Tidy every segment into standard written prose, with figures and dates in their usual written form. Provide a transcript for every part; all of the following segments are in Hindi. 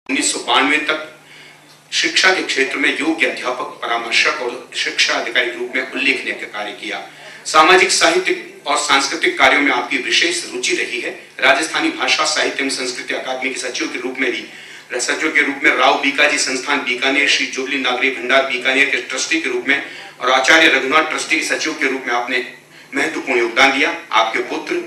1992 तक शिक्षा के क्षेत्र में योग्य अध्यापक, परामर्शक और शिक्षा अधिकारी के रूप में उल्लेखनीय कार्य किया। सामाजिक, साहित्यिक और सांस्कृतिक कार्यों में आपकी विशेष रुचि रही है। राजस्थानी भाषा साहित्य एवं संस्कृति अकादमी के सचिव के रूप में राव बीकाजी संस्थान बीकानेर, श्री जुबली नागरी भंडार बीकानेर के ट्रस्टी के रूप में और आचार्य रघुनाथ ट्रस्टी के सचिव के रूप में आपने महत्वपूर्ण योगदान दिया। आपके पुत्र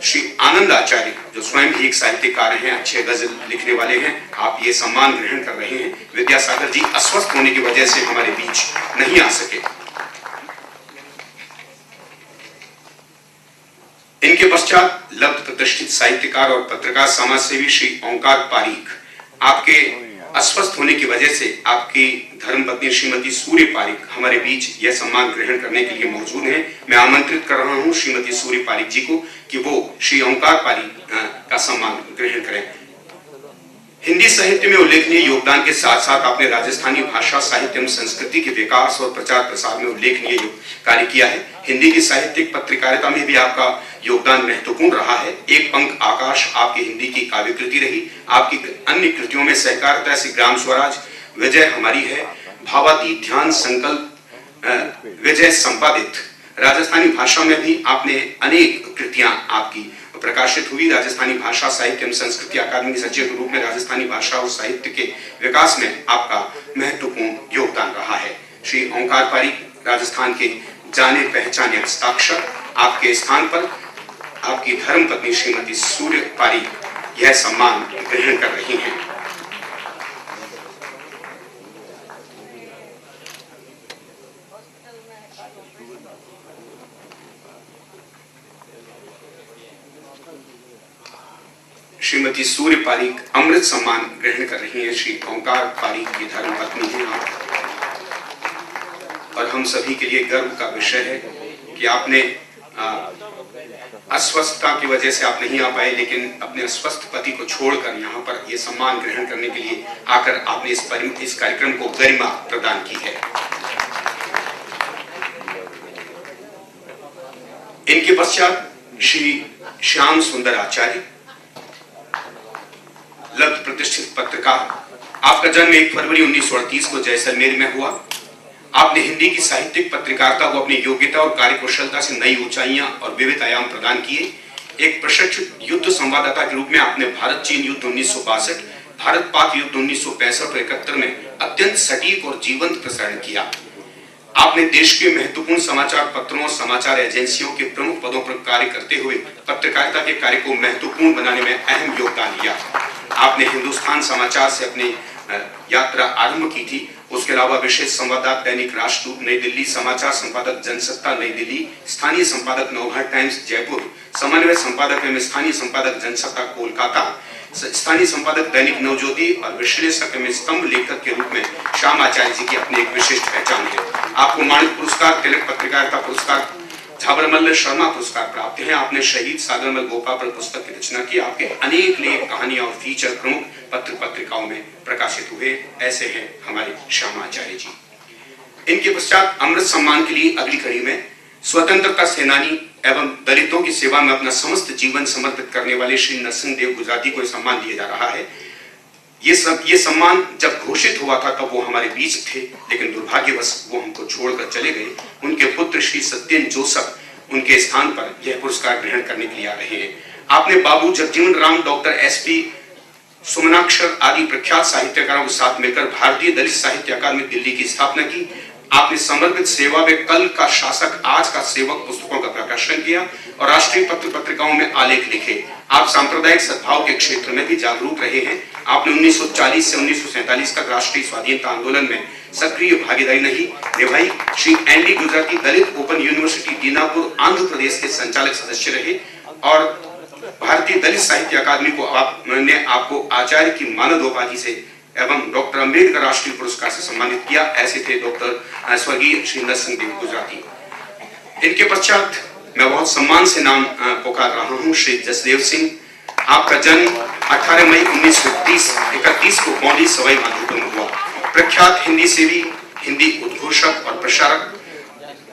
श्री आनंद आचार्य, जो स्वयं भी एक साहित्यकार हैं, अच्छे गजल लिखने वाले हैं, आप ये सम्मान ग्रहण कर रहे हैं। विद्यासागर जी अस्वस्थ होने की वजह से हमारे बीच नहीं आ सके। इनके पश्चात लब्ध प्रतिष्ठित साहित्यकार और पत्रकार समाजसेवी श्री ओंकार पारीक, आपके अस्वस्थ होने की वजह से आपकी धर्मपत्नी श्रीमती सूर्य पारीक हमारे बीच यह सम्मान ग्रहण करने के लिए मौजूद हैं। मैं आमंत्रित कर रहा हूं श्रीमती सूर्य पारीक जी को कि वो श्री ओंकार पारीक का सम्मान ग्रहण करें। हिंदी साहित्य में उल्लेखनीय योगदान के साथ साथ आपने राजस्थानी भाषा, साहित्य एवं संस्कृति के विकास और प्रचार प्रसार में उल्लेखनीय कार्य किया है। हिंदी की साहित्यिक पत्रकारिता में भी आपका योगदान महत्वपूर्ण रहा है। एक पंख आकाश आपकी हिंदी की काव्य कृति रही। आपकी अन्य कृतियों में सहकारिता से ग्राम स्वराज, विजय हमारी है, भावातीत, ध्यान, संकल्प, विजय संपादित। राजस्थानी भाषा में भी आपने अनेक कृतियां आपकी प्रकाशित हुई। राजस्थानी भाषा साहित्य एवं संस्कृति अकादमी के सचिव के रूप में राजस्थानी भाषा और साहित्य के विकास में आपका महत्वपूर्ण योगदान रहा है। श्री ओंकार पारीक, राजस्थान के जाने पहचाने हस्ताक्षर, आपके स्थान पर आपकी धर्मपत्नी श्रीमती सूर्य पारीक यह सम्मान ग्रहण कर रही हैं। श्रीमती सूर्य पारीक अमृत सम्मान ग्रहण कर रही हैं। श्री ओंकार पारीक की धर्मपत्नी हैं आप, और हम सभी के लिए गर्व का विषय है कि आपने अस्वस्थता की वजह से आप नहीं आ पाए, लेकिन अपने अस्वस्थ पति को छोड़कर यहाँ पर यह सम्मान ग्रहण करने के लिए आकर आपने इस कार्यक्रम को गरिमा प्रदान की है। इनके पश्चात श्री श्याम सुंदर आचार्य, लब्ध प्रतिष्ठित पत्रकार। आपका जन्म 1 फरवरी 1938 को जैसलमेर में हुआ। आपने हिंदी की साहित्यिक पत्रकारिता को अपनी योग्यता और कार्यकुशलता से नई ऊंचाइयां और विविध आयाम प्रदान किए। एक प्रशिक्षित युद्ध संवाददाता के रूप में आपने भारत चीन युद्ध 1962, भारत पाक युद्ध 1965 और 71 में अत्यंत सटीक और जीवंत प्रसारण किया। आपने देश के महत्वपूर्ण समाचार पत्रों और समाचार एजेंसियों के प्रमुख पदों पर कार्य करते हुए पत्रकारिता के कार्य को महत्वपूर्ण बनाने में अहम योगदान दिया। आपने हिंदुस्तान समाचार से अपनी यात्रा आरंभ की थी। उसके अलावा विशेष संवाददाता दैनिक राष्ट्रदूत नई दिल्ली, समाचार संपादक जनसत्ता नई दिल्ली, स्थानीय संपादक नवभारत टाइम्स जयपुर, समन्वय संपादक एवं स्थानीय संपादक जनसत्ता कोलकाता, स्थानीय संपादक दैनिक नवज्योति और विश्लेषक एवं स्तंभ लेखक के रूप में श्याम आचार्य जी की अपनी एक विशिष्ट पहचान है। आपको माणिक पुरस्कार, तिलक पत्रकारिता पुरस्कार, झाबरमल्ल शर्मा पुरस्कार प्राप्त है। आपने शहीद सागरमल गोपाल पर पुस्तक की रचना की। आपके अनेक लेख, कहानियां और फीचर प्रमुख पत्र पत्रिकाओं में प्रकाशित हुए। ऐसे हैं हमारे श्याम आचार्य जी। इनके पश्चात अमृत सम्मान के लिए अगली कड़ी में स्वतंत्रता सेनानी एवं दलितों की सेवा में अपना समस्त जीवन समर्पित करने वाले श्री नरसिंह देव गुजराती को सम्मान दिया जा रहा है। ये सम्मान जब घोषित हुआ था तब वो हमारे बीच थे, लेकिन दुर्भाग्यवश वो हमको छोड़कर चले गए। उनके पुत्र श्री सत्येन जोसफ उनके स्थान पर यह पुरस्कार ग्रहण करने के लिए आ रहे हैं। आपने बाबू जगजीवन राम, डॉक्टर SP सुमनाक्षर आदि प्रख्यात साहित्यकारों के साथ मिलकर भारतीय दलित साहित्य अकादमी दिल्ली की स्थापना की। आपने समर्पित सेवा में कल का शासक आज का सेवक पुस्तकों का प्रकाशन किया और राष्ट्रीय पत्र पत्रिकाओं में आलेख लिखे। आप सांप्रदायिक सद्भाव के क्षेत्र में भी जागरूक रहे हैं। आपने 1940 से 1947 तक राष्ट्रीय स्वाधीनता आंदोलन में सक्रिय भागीदारी निभाई। श्री ND गुजराती दलित ओपन यूनिवर्सिटी दीनापुर आंध्र प्रदेश के संचालक सदस्य रहे और भारतीय दलित साहित्य अकादमी को आपको आचार्य की मानद उपाधि से एवं डॉक्टर अंबेडकर राष्ट्रीय पुरस्कार से सम्मानित किया। ऐसे थे डॉक्टर स्वर्गीय श्री नरसिंह देव गुजराती। इनके पश्चात मैं बहुत सम्मान से नाम पुकार रहा हूं श्री जसदेव सिंह। आपका जन्म 18 मई 1931 को पौंडी सवाई माधोपुर में हुआ। प्रख्यात हिंदी सेवी, हिंदी उद्घोषक और प्रसारक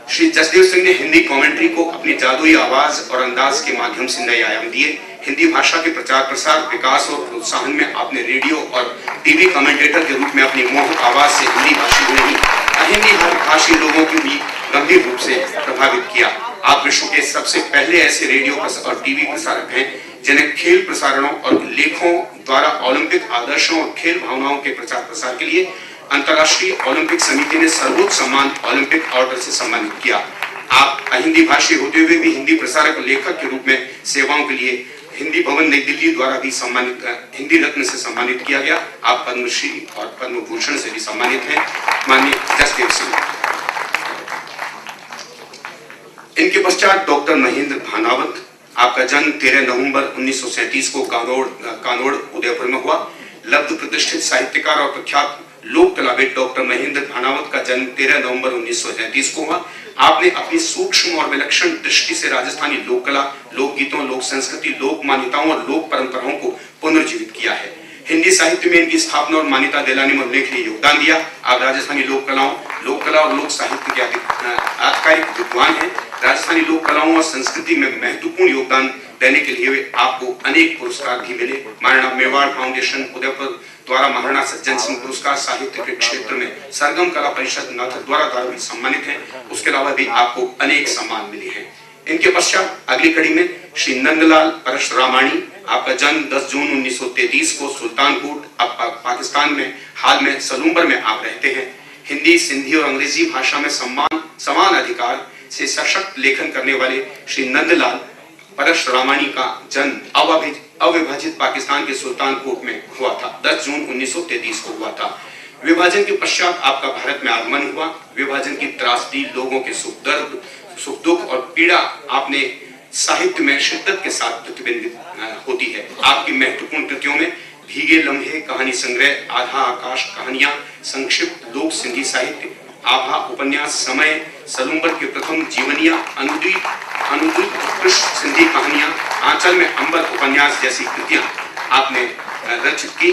श्री जसदेव सिंह ने हिंदी कमेंट्री को अपनी जादुई आवाज और अंदाज के माध्यम से नए आयाम दिए। हिंदी भाषा के प्रचार प्रसार, विकास और प्रोत्साहन में आपने रेडियो और टीवी कमेंटेटर के रूप में अपनी मोहक आवाज से हिंदी भाषी नहीं, अहिंदी भाषी लोगों को भी गंभीर रूप से प्रभावित किया। आप विश्व के सबसे पहले ऐसे रेडियो और टीवी प्रसारक हैं जिन्हें खेल प्रसारणों और लेखों द्वारा ओलंपिक आदर्शों और खेल भावनाओं के प्रचार प्रसार के लिए अंतर्राष्ट्रीय ओलंपिक समिति ने सर्वोच्च सम्मान ओलंपिक ऑर्डर से सम्मानित किया। आप अहिंदी भाषी होते हुए भी हिंदी प्रसारक और लेखक के रूप में सेवाओं के लिए हिंदी भवन नई दिल्ली द्वारा भी सम्मानित, हिंदी रत्न से सम्मानित किया गया। आप पद्मश्री और पद्म भूषण से भी सम्मानित हैं। माननीय जसदेव सिंह। इनके पश्चात डॉक्टर महेंद्र भानावत। आपका जन्म 13 नवंबर 1937 को कानोड़ उदयपुर में हुआ। लब्ध प्रतिष्ठित साहित्यकार और प्रख्यात लोक कलाविद डॉक्टर महेंद्र भानावत का जन्म 13 नवंबर 1933 को हुआ। आपने अपनी सूक्ष्म और विलक्षण दृष्टि से राजस्थानी लोक कला, लोकगीतों, लोक संस्कृति, लोक मान्यताओं और लोक परंपराओं को पुनर्जीवित किया है। हिंदी साहित्य में इनकी स्थापना और मान्यता दिलाने में उल्लेखनीय योगदान दिया। आप राजस्थानी लोक कला और लोक साहित्य के आधिकारिक विद्वान हैं। राजस्थानी लोक कलाओं और संस्कृति में महत्वपूर्ण योगदान देने के लिए आपको अनेक पुरस्कार भी मिले। महाराणा मेवाड़ फाउंडेशन उदयपुर द्वारा महाराणा सज्जन सिंह पुरस्कार, साहित्य के क्षेत्र में सरगम कला परिषद नाथक द्वारा भी सम्मानित हैं। उसके अलावा भी आपको अनेक सम्मान मिले हैं। इनके पश्चात अगली कड़ी में श्री नंदलाल परशुरामाणी। आपका जन्म 10 जून 1933 को सुल्तानकोट पाकिस्तान में, हाल में सलूम्बर में आप रहते हैं। हिंदी, सिंधी और अंग्रेजी भाषा में समान अधिकार से सशक्त लेखन करने वाले श्री नंदलाल परशुरामाणी का जन्म अविभाजित पाकिस्तान के सुल्तानकोट में हुआ था। 10 जून 1933 को हुआ था। विभाजन के पश्चात आपका भारत में आगमन हुआ। विभाजन की त्रासदी, लोगों के सुख दुख और पीड़ा आपने साहित्य में शिद्दत के साथ प्रतिबिंबित होती है। आपकी महत्वपूर्ण कृतियों में भीगे लम्हे, कहानी संग्रह, आधा आकाश, कहानियां, संक्षिप्त लोक सिंधी साहित्य, आभा उपन्यास, समय, सलूम्बर के प्रथम जीवनिया, अनुदित उत्कृष्ट सिंधी कहानियां, आंचल में अंबर उपन्यास जैसी कृतियां आपने रचित की।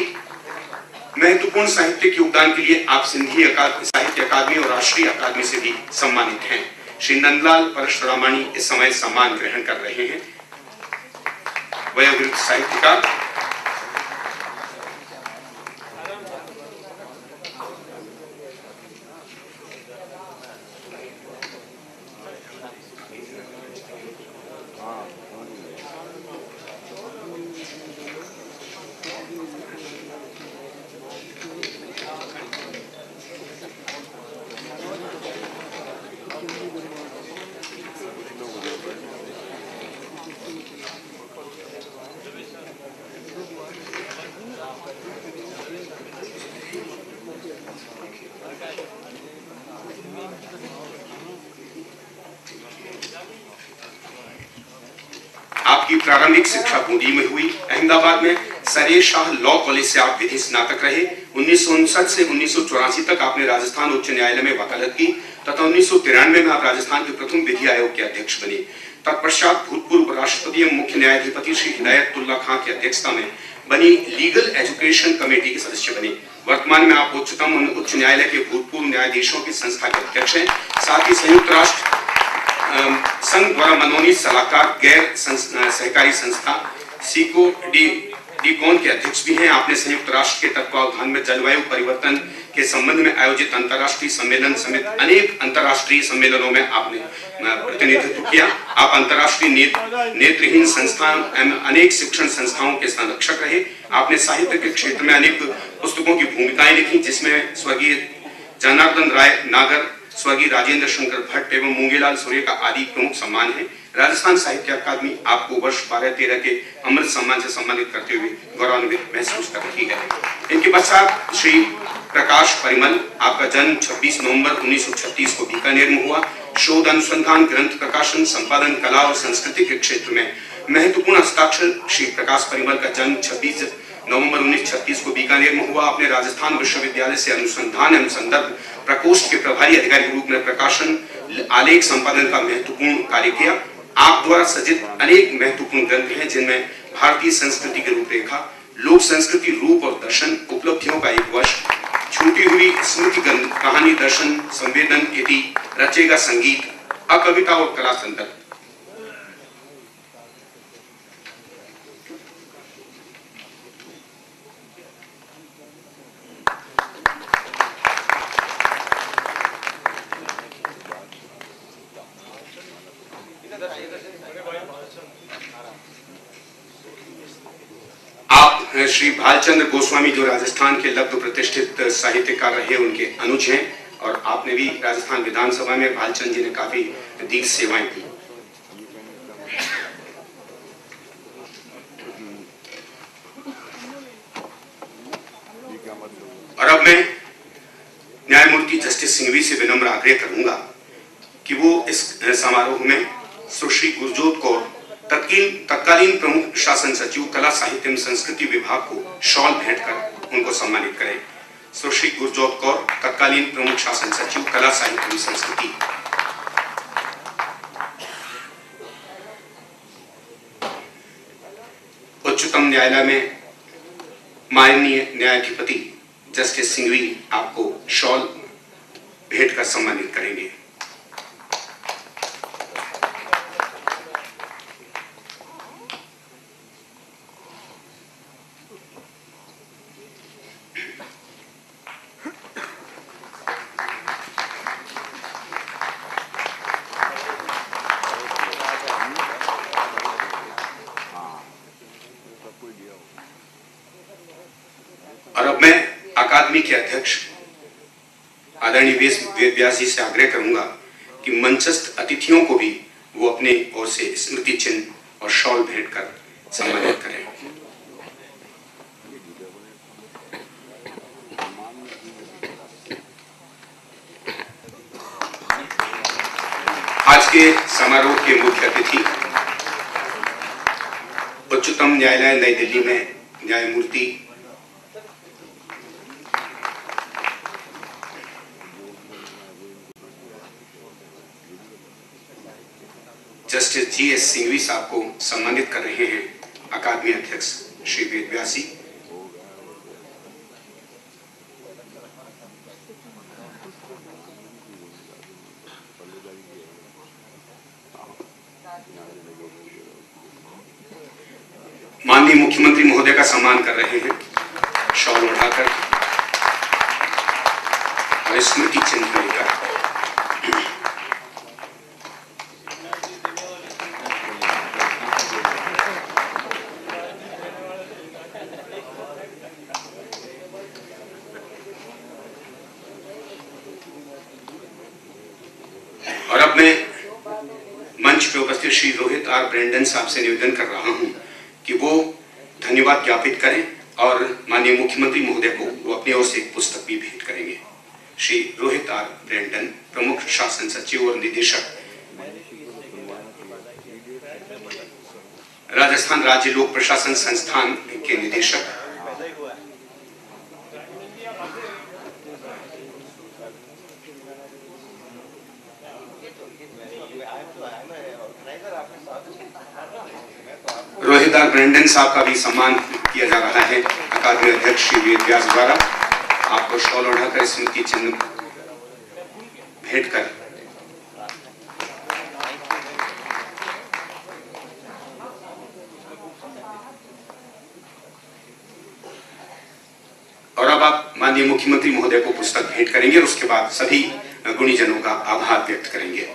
महत्वपूर्ण साहित्यिक योगदान के लिए आप सिंधी साहित्य अकादमी और राष्ट्रीय अकादमी से भी सम्मानित हैं। श्री नंदलाल परशुरामाणी इस समय सम्मान ग्रहण कर रहे हैं। वयोवृद्ध साहित्यकार आपकी प्रारंभिक शिक्षा बूंदी में हुई। अहमदाबाद में सरे शाह लॉ कॉलेज से आप विधि स्नातक रहे। 1959 से 1984 तक आपने राजस्थान उच्च न्यायालय में वकालत की तथा 1993 में आप राजस्थान के प्रथम विधि आयोग के अध्यक्ष बने। तत्पश्चात भूतपूर्व राष्ट्रपति एवं मुख्य न्यायाधिपति श्री हिदायतुल्लाह खां की अध्यक्षता में बनी लीगल एजुकेशन कमेटी के सदस्य बने। वर्तमान में आप उच्चतम उच्च न्यायालय के भूतपूर्व न्यायाधीशों की संस्था के अध्यक्ष हैं। साथ ही संयुक्त राष्ट्र संघ द्वारा मनोनीत सलाहकार गैर सहकारी संस्था सीको डीकॉन के अध्यक्ष भी हैं। आपने संयुक्त राष्ट्र के तत्वावधान में जलवायु परिवर्तन के संबंध में आयोजित अंतर्राष्ट्रीय सम्मेलन समेत अनेक अंतर्राष्ट्रीय सम्मेलनों में आपने प्रतिनिधित्व किया। आप अंतर्राष्ट्रीय नेत्रहीन संस्थान एवं अनेक शिक्षण संस्थाओं के संरक्षक रहे। आपने साहित्य के क्षेत्र में अनेक पुस्तकों की भूमिकाएं लिखी, जिसमें स्वर्गीय जनार्दन राय नागर, स्वर्गीय राजेंद्र शंकर भट्ट एवं मूंगेलाल सूर्य का आदि प्रमुख सम्मान है। राजस्थान साहित्य अकादमी आपको वर्ष 12-13 के अमृत सम्मान से सम्मानित करते हुए गौरवान्वित महसूस कर रही है। इनके पश्चात श्री प्रकाश परिमल। आपका जन्म 26 नवंबर 1936 को बीकानेर में हुआ। शोध अनुसंधान, ग्रंथ प्रकाशन, संपादन, कला और संस्कृति के क्षेत्र में महत्वपूर्ण हस्ताक्षर श्री प्रकाश परिमल का जन्म 26 नवंबर 1936 को बीकानेर में हुआ। आपने राजस्थान विश्वविद्यालय से अनुसंधान एवं संदर्भ प्रकोष्ठ के प्रभारी अधिकारी के रूप में प्रकाशन, आलेख संपादन का महत्वपूर्ण कार्य किया। आप द्वारा सृजित अनेक महत्वपूर्ण ग्रंथ हैं, जिनमें भारतीय संस्कृति की रूपरेखा, लोक संस्कृति, रूप और दर्शन, उपलब्धियों का एक वर्ष, छूटी हुई स्मृति कहानी, दर्शन, संवेदन, इति, रचेगा संगीत, अकविता और कला संदर्भ। श्री भालचंद्र गोस्वामी जो राजस्थान के लब्ध प्रतिष्ठित साहित्यकार रहे, उनके अनुज हैं और आपने भी राजस्थान विधानसभा में भालचंद जी ने काफी दीर्घ सेवाएं की। और अब मैं न्यायमूर्ति जस्टिस सिंघवी से विनम्र आग्रह करूंगा कि वो इस समारोह में सुश्री गुरजोत कौर तत्कालीन प्रमुख शासन सचिव कला साहित्य एवं संस्कृति विभाग को शॉल भेंट कर उनको सम्मानित करें। सुश्री गुरजोत कौर तत्कालीन प्रमुख शासन सचिव कला साहित्य एवं संस्कृति। उच्चतम न्यायालय में माननीय न्यायाधिपति जस्टिस सिंघवी आपको शॉल भेंट कर सम्मानित करेंगे। और अब मैं अकादमी के अध्यक्ष आदरणीय वेद व्यास जी से आग्रह करूंगा कि मंचस्थ अतिथियों को भी वो अपने ओर से स्मृति चिन्ह और शॉल भेंट कर सम्मानित करें। आज के समारोह के मुख्य अतिथि उच्चतम न्यायालय नई दिल्ली में न्यायमूर्ति जस्टिस जी.एस. सिंघवी साहब को सम्मानित कर रहे हैं अकादमी अध्यक्ष श्री वेद व्यास जी। माननीय मुख्यमंत्री महोदय का सम्मान कर रहे हैं शॉल उठाकर और स्मृति चिन्ह लेकर। और अब मैं मंच पे उपस्थित श्री रोहित आर ब्रेंडन साहब से निवेदन कर रहा हूं कि वो धन्यवाद ज्ञापित करें और माननीय मुख्यमंत्री महोदय को वो अपनी ओर से एक पुस्तक भी भेंट करेंगे। श्री रोहित आर ब्रेंडन, प्रमुख शासन सचिव और निदेशक, राजस्थान राज्य लोक प्रशासन संस्थान के निदेशक। रोहित आर ब्रेंडन साहब का भी सम्मान किया जा रहा है अकादमी अध्यक्ष श्री वेद व्यास द्वारा। आपको शॉल ओढ़ाकर स्मृति चिन्ह भेंट कर और अब आप माननीय मुख्यमंत्री महोदय को पुस्तक भेंट करेंगे और उसके बाद सभी गुणीजनों का आभार व्यक्त करेंगे।